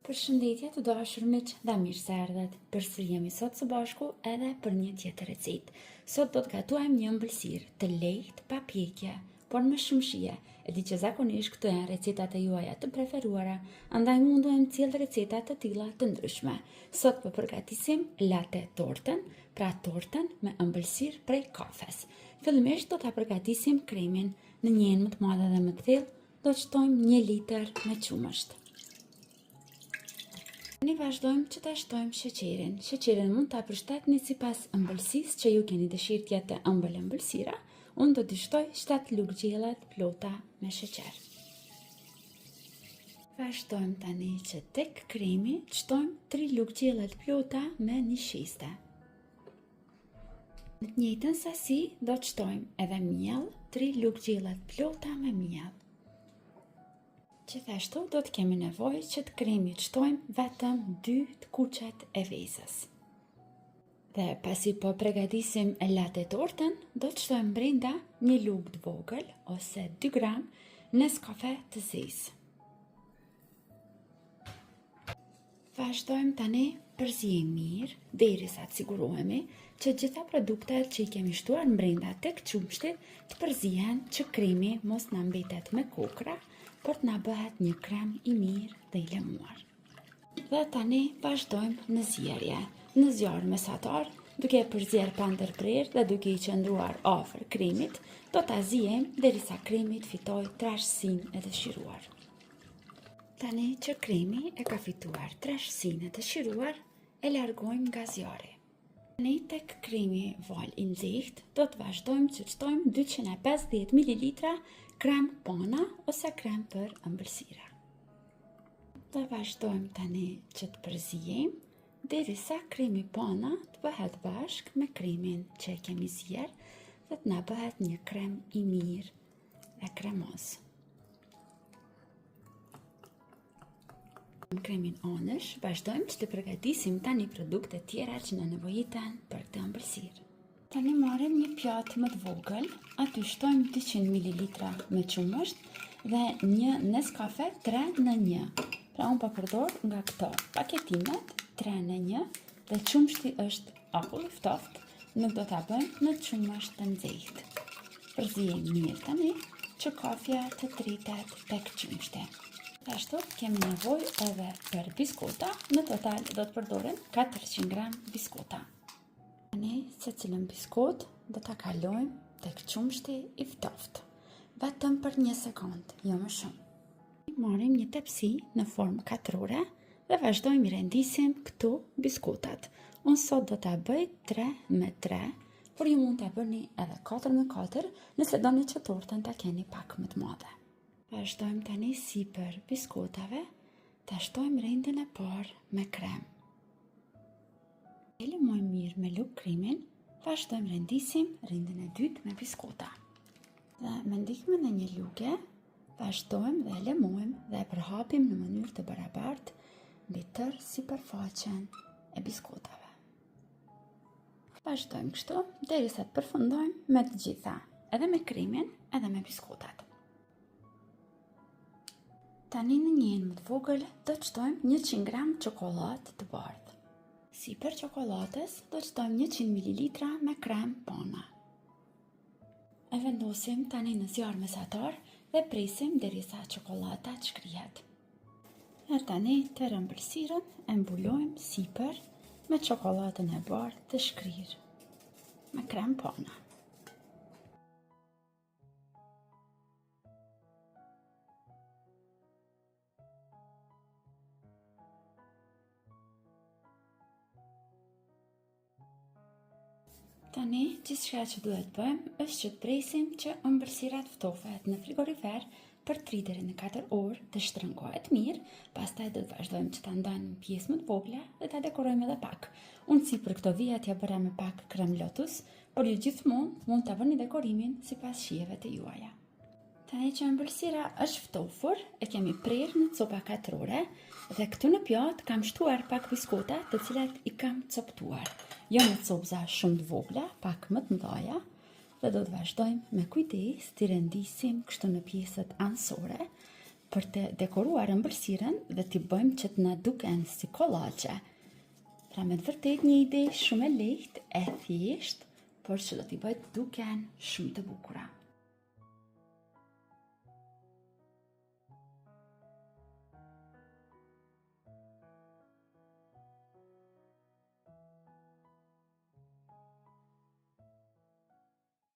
Përshëndetje të dashur miq dhe mirë se erdhët. Përsëri jemi sot së bashku edhe për një tjetër recetë. Sot do të gatuajmë një ëmbëlsirë të lehtë, pa pjekje, por me shumë shije. E di që zakonisht këto janë recetat e juaja të preferuara, andaj munduam të sjell receta të tilla të ndryshme. Sot po përgatisim latte tortën, pra tortën me ëmbëlsirë prej kafes. Fillimisht do ta përgatisim kremin në një enë më të madhe dhe më të thellë. Do të shtojmë 1 litër me qumësht. Ne vazhdojmë që ta shtojmë sheqerin. Sheqerin mund ta përshtatni sipas ëmbëlsisë që ju keni dëshirë të jetë ëmbël ëmbëlsira. Unë do t'i shtoj 7 lugë gjella të plota me sheqer. Vazhdojmë tani që tek kremi të shtojmë 3 lugë gjella të plota me një shiste. Në të njëjtën sasi do të shtojmë edhe miell, 3 lugë gjella të plota me miell. Gjithashtu do të kemi nevojë që të kremit shtojmë vetëm 2 të kuqet e vezës. Dhe pasi po përgatisim latte tortën, do të shtojmë brenda 1 lugë të vogël ose 2 gram Nescafe të zezë. Vazhdojmë tani përzijmë mirë derisa të sigurohemi që gjitha produktet që i kemi shtuar brenda tek qumshtit të përzihen, që kremi mos na mbetet me kokra, por të na bëhet një krem i mirë dhe i lemuar. Dhe tani vazhdojmë në zjerje. Në zjarr mesatar, duke përzier pa ndërprerje dhe duke i qëndruar afër kremit, do ta zijmë derisa kremi të fitojë trashësinë e dëshiruar. Tani që kremi e ka fituar trashësinë e dëshiruar, e largojmë nga zjarri. Tani tek kremi val i nxehtë, do të vazhdojmë që të shtojmë 250 ml krem pana ose krem për ëmbëlsira. Dhe vazhdojmë tani që të përzijmë derisa kremi pana të bëhet bashkë me kremin që e kemi zier dhe të na bëhet një krem i mirë dhe kremos. Në kremin anësh, vazhdojmë që të përgatisim tani produktet tjera që na nevojiten për këtë ëmbëlsirë. Tani marrim një pjatë më të vogël, aty shtojmë 200 ml me qumësht dhe një Nescafe 3-1. Pra unë po përdor nga këto paketimet 3-1 dhe qumshti është akull i ftoftë, nuk do ta bëjmë në qumësht të nxehtë. Përzijmë mirë tani që kafja të tritet tek qumshti. Ashtu kemi nevojë edhe për biskota, në total do të përdorim 400 gram biskota. Tani secilën biskot do ta kalojmë tek qumshti i ftoftë, vetëm për 1 sekondë, jo më shumë. Marrim një tepsi në formë katrore dhe vazhdojmë i rendisim këtu biskotat. Unë sot do ta bëj 3-3, por ju mund ta bëni edhe 4-4 nëse doni që tortën ta keni pak më të madhe. Vazhdojmë tani sipër biskotave, ta shtojmë rendin e parë me krem. E lëmojmë mirë me lugë kremin, vazhdojmë rendisim rendin e dytë me biskota. Dhe me ndihmën e një luge, vazhdojmë dhe lëmojmë dhe e përhapim në mënyrë të barabartë mbi tërë sipërfaqen e biskotave. Vazhdojmë kështu derisa të përfundojmë me të gjitha, edhe me kremin, edhe me biskotat. Tani në një enë më të vogël do të shtojmë 100 gram çokoladë të bardhë. Sipër çokoladës do të shtojmë 100 ml me krem pana. E vendosim tani në zjarr mesatar dhe presim derisa çokolada të shkrihet. E tani tërë ëmbëlsirën e mbulojmë sipër me çokoladën e bardhë të shkrirë me krem pana. Tani, gjithçka që duhet bëjmë është që të presim që ëmbëlsira të ftohet në frigorifer për 3 deri në 4 orë të shtrëngohet mirë, pastaj do të vazhdojmë që ta ndajmë në pjesë më të vogla dhe ta dekorojmë edhe pak. Unë si për këto vija t'ja bëra me pak krem lotus, por ju gjithmonë mund ta bëni dekorimin sipas shijeve të juaja. Tani që ëmbëlsira është ftofur, e kemi prerë në copa katrore dhe këtu në pjatë kam shtuar pak biskota të cilat i kam coptuar. Jo në copza shumë të vogla, pak më të mëdha, dhe do të vazhdojmë me kujdes të rendisim kështu në pjesët anësore për të dekoruar ëmbëlsirën dhe t'i bëjmë që të na duken si kollaçe. Pra me të vërtet një ide shumë e lehtë, e thjeshtë, por që do t'i bëjë të duken shumë të bukura.